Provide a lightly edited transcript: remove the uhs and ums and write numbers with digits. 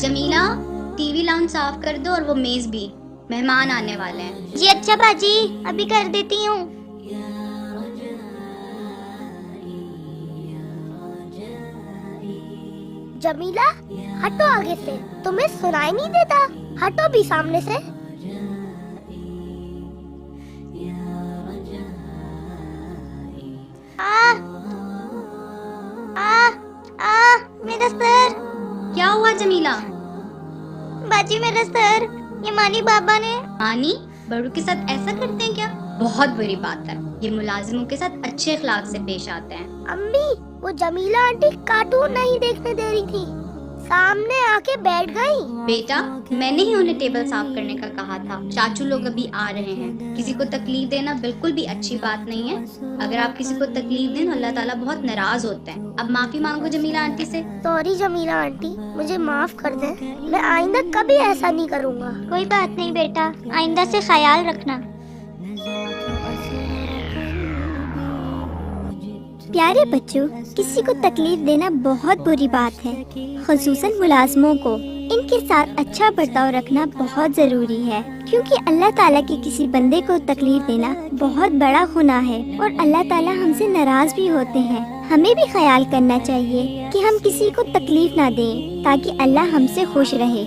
جمیلہ T V lounge صاف کر دو اور وہ میز بھی، مہمان آنے والے ہیں۔ جی اچھا باجی، ابھی کر دیتی ہوں۔ جمیلہ ہٹو آگے سے، تمہیں سنائی نہیں دیتا؟ ہٹو بھی سامنے سے۔ میرا سر۔ کیا ہوا جمیلہ؟ باجی میرا سر، یہ مانی بابا نے۔ مانی بڑوں کے ساتھ ایسا کرتے ہیں کیا؟ بہت بری بات ہے، یہ ملازموں کے ساتھ اچھے اخلاق سے پیش آتے ہیں۔ امی وہ جمیلہ آنٹی کارٹون نہیں دیکھنے دے رہی تھی، سامنے آ کے بیٹھ گئی۔ بیٹا میں نے ہی انہیں ٹیبل صاف کرنے کا کہا تھا، چاچو لوگ ابھی آ رہے ہیں، کسی کو تکلیف دینا بالکل بھی اچھی بات نہیں ہے۔ اگر آپ کسی کو تکلیف دیں تو اللہ تعالیٰ بہت ناراض ہوتے ہیں۔ اب معافی مانگو جمیلہ آنٹی سے۔ سوری جمیلہ آنٹی، مجھے معاف کر دیں، میں آئندہ کبھی ایسا نہیں کروں گا۔ کوئی بات نہیں بیٹا، آئندہ سے خیال رکھنا۔ پیارے بچوں، کسی کو تکلیف دینا بہت بری بات ہے، خصوصاً ملازموں کو۔ ان کے ساتھ اچھا برتاؤ رکھنا بہت ضروری ہے، کیونکہ اللہ تعالیٰ کے کسی بندے کو تکلیف دینا بہت بڑا گناہ ہے، اور اللہ تعالیٰ ہم سے ناراض بھی ہوتے ہیں۔ ہمیں بھی خیال کرنا چاہیے کہ ہم کسی کو تکلیف نہ دیں تاکہ اللہ ہم سے خوش رہے۔